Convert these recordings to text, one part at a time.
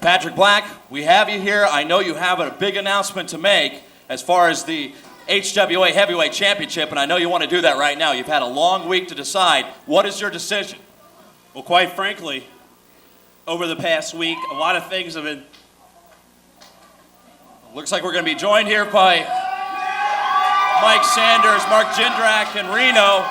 Patrick Black, we have you here. I know you have a big announcement to make as far as the HWA Heavyweight Championship, and I know you want to do that right now. You've had a long week to decide. What is your decision? Well, quite frankly, over the past week, a lot of things have been... Looks like we're going to be joined here by Mike Sanders, Mark Jindrak, and Reno.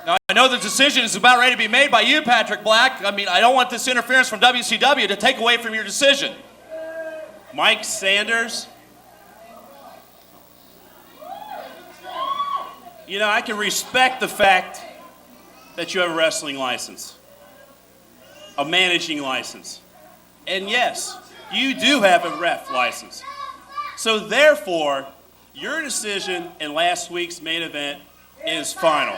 Now, I know the decision is about ready to be made by you, Patrick Black. I mean, I don't want this interference from W.C.W. to take away from your decision. Mike Sanders? You know, I can respect the fact that you have a wrestling license, a managing license. And yes, you do have a ref license. So therefore, your decision in last week's main event is final.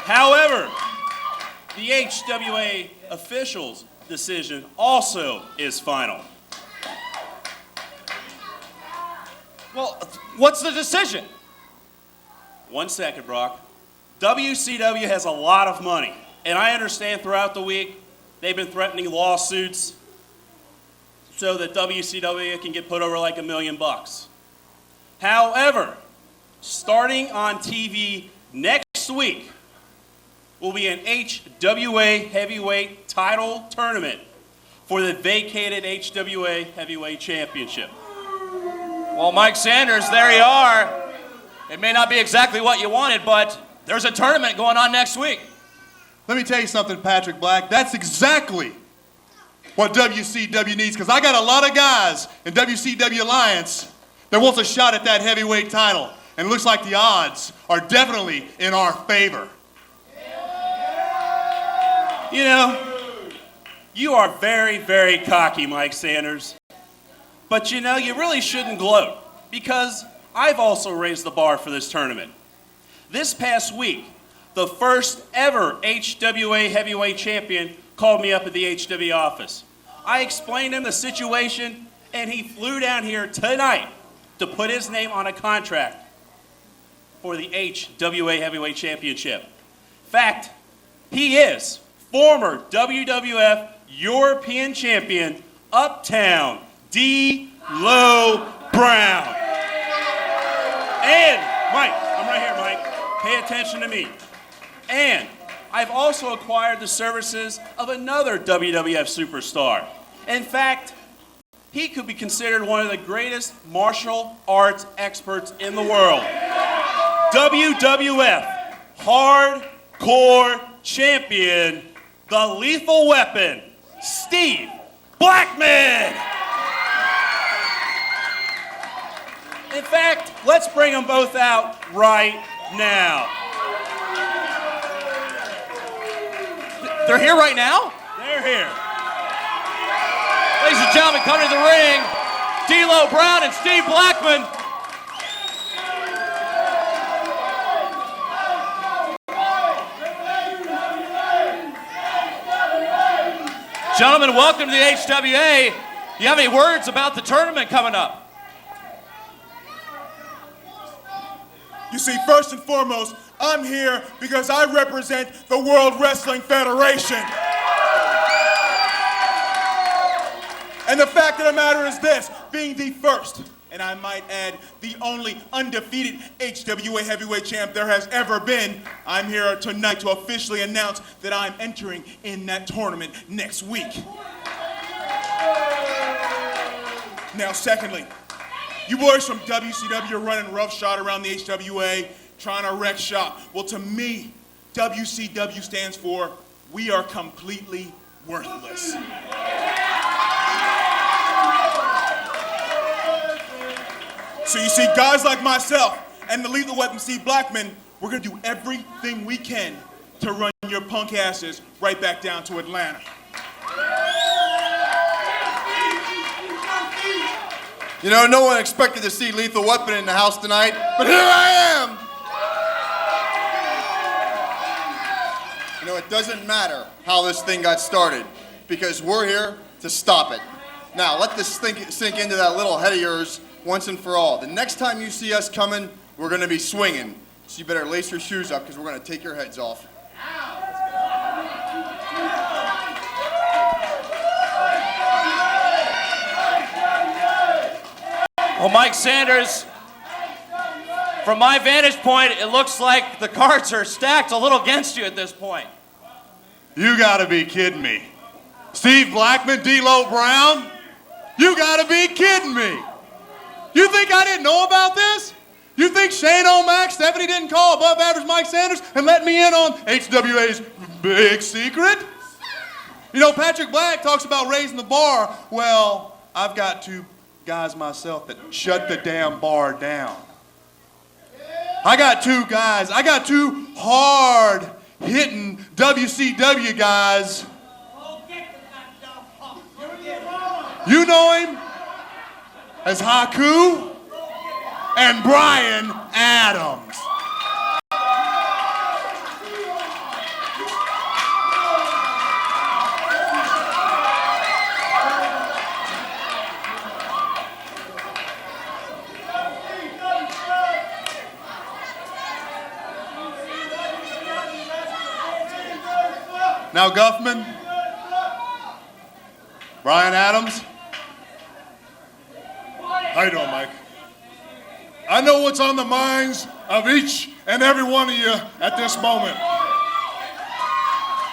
However, the HWA officials' decision also is final. Well, what's the decision? 1 second, Brock. W.C.W. has a lot of money, and I understand throughout the week they've been threatening lawsuits so that W.C.W. can get put over like $1 million. However, starting on TV next week will be an HWA Heavyweight Title tournament for the vacated HWA Heavyweight Championship. Well, Mike Sanders, there you are. It may not be exactly what you wanted, but there's a tournament going on next week. Let me tell you something, Patrick Black. That's exactly what WCW needs, because I got a lot of guys in WCW Alliance that wants a shot at that heavyweight title. And it looks like the odds are definitely in our favor. You know, you are very, very cocky, Mike Sanders. But you know, you really shouldn't gloat, because I've also raised the bar for this tournament. This past week, the first ever HWA Heavyweight Champion called me up at the HWA office. I explained to him the situation, and he flew down here tonight to put his name on a contract for the HWA Heavyweight Championship. In fact, he is former WWF European Champion, Uptown D-Lo Brown. And, Mike, I'm right here, Mike. Pay attention to me. And I've also acquired the services of another WWF superstar. In fact, he could be considered one of the greatest martial arts experts in the world. WWF Hardcore Champion, the Lethal Weapon, Steve Blackman. In fact, let's bring them both out right now. They're here right now? They're here. Ladies and gentlemen, coming to the ring, D-Lo Brown and Steve Blackman. Gentlemen, welcome to the HWA. Do you have any words about the tournament coming up? You see, first and foremost, I'm here because I represent the World Wrestling Federation. And the fact of the matter is this, being the first, and I might add, the only undefeated HWA Heavyweight Champ there has ever been, I'm here tonight to officially announce that I'm entering in that tournament next week. Now, secondly, you boys from WCW are running roughshod around the HWA, trying to wreck shop. Well, to me, WCW stands for We Are Completely Worthless. So you see, guys like myself and the Lethal Weapon, Steve Blackman, we're going to do everything we can to run your punk asses right back down to Atlanta. You know, no one expected to see Lethal Weapon in the house tonight, but here I am! You know, it doesn't matter how this thing got started, because we're here to stop it. Now, let this sink into that little head of yours once and for all. The next time you see us coming, we're going to be swinging. So you better lace your shoes up because we're going to take your heads off. Well, Mike Sanders, from my vantage point, it looks like the cards are stacked a little against you at this point. You gotta be kidding me. Steve Blackman, D'Lo Brown? You gotta be kidding me. You think I didn't know about this? You think Shane O'Mac, Stephanie didn't call above average Mike Sanders and let me in on HWA's big secret? You know, Patrick Black talks about raising the bar. Well, I've got two guys myself that shut the damn bar down. I got two guys. I got two hard-hitting WCW guys. You know him as Haku and Brian Adams. Now, Guffman, Brian Adams. How you doing, Mike? I know what's on the minds of each and every one of you at this moment.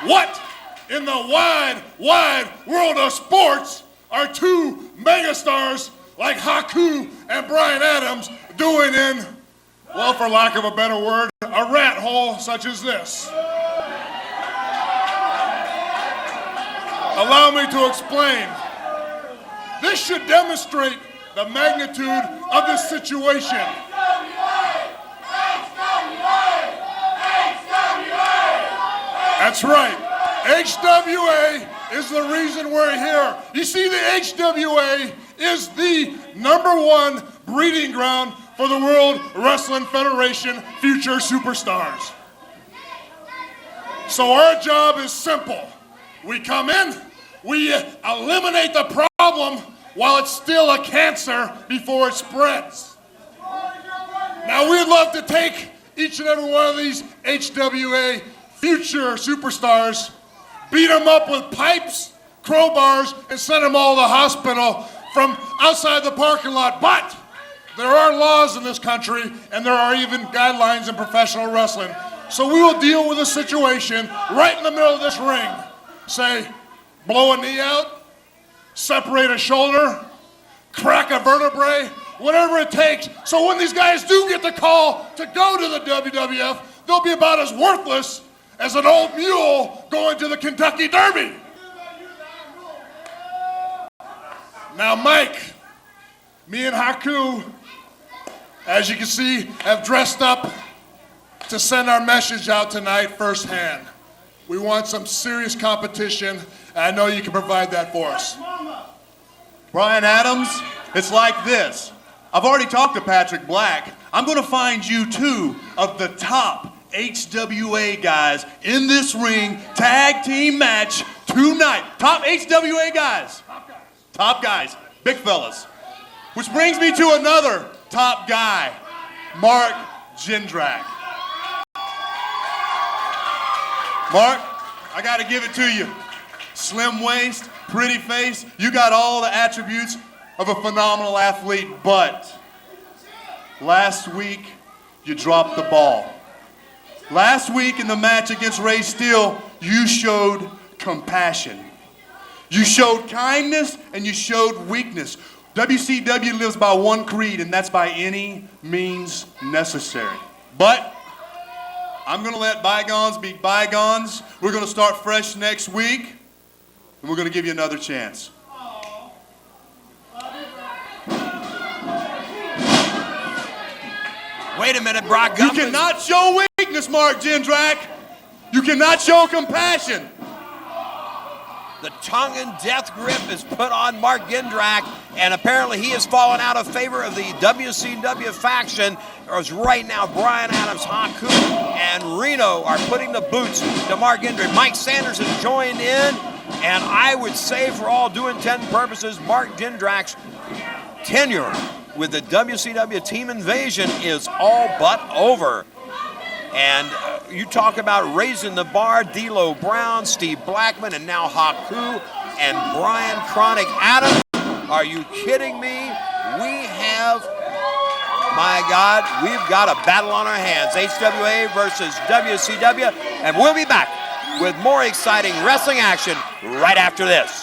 What in the wide, wide world of sports are two megastars like Haku and Brian Adams doing in, well, for lack of a better word, a rat hole such as this? Allow me to explain. This should demonstrate the magnitude of this situation. That's right. HWA is the reason we're here. You see, the HWA is the #1 breeding ground for the World Wrestling Federation future superstars. So our job is simple. We come in, we eliminate the problem while it's still a cancer before it spreads. Now, we'd love to take each and every one of these HWA future superstars, beat them up with pipes, crowbars, and send them all to the hospital from outside the parking lot. But there are laws in this country, and there are even guidelines in professional wrestling. So we will deal with a situation right in the middle of this ring. Say, blow a knee out, separate a shoulder, crack a vertebrae, whatever it takes. So when these guys do get the call to go to the WWF, they'll be about as worthless as an old mule going to the Kentucky Derby. Now, Mike, me and Haku, as you can see, have dressed up to send our message out tonight firsthand. We want some serious competition, and I know you can provide that for us. Brian Adams, it's like this. I've already talked to Patrick Black. I'm going to find you two of the top HWA guys in this ring tag team match tonight. Top HWA guys. Top guys. Big fellas. Which brings me to another top guy, Mark Jindrak. Mark, I got to give it to you. Slim waist, pretty face. You got all the attributes of a phenomenal athlete, but last week you dropped the ball. Last week in the match against Ray Steele, you showed compassion. You showed kindness and you showed weakness. WCW lives by one creed, and that's by any means necessary. But I'm going to let bygones be bygones. We're going to start fresh next week, and we're going to give you another chance. Wait a minute, Brock. You cannot show weakness, Mark Jindrak. You cannot show compassion. The tongue and death grip is put on Mark Jindrak, and apparently he has fallen out of favor of the WCW faction. As right now, Brian Adams, Haku, and Reno are putting the boots to Mark Jindrak. Mike Sanders has joined in, and I would say, for all due intent and purposes, Mark Jindrak's tenure with the WCW Team Invasion is all but over. And you talk about raising the bar, D'Lo Brown, Steve Blackman, and now Haku and Brian Chronic Adams. Are you kidding me? We have, my God, we've got a battle on our hands. HWA versus WCW. And we'll be back with more exciting wrestling action right after this.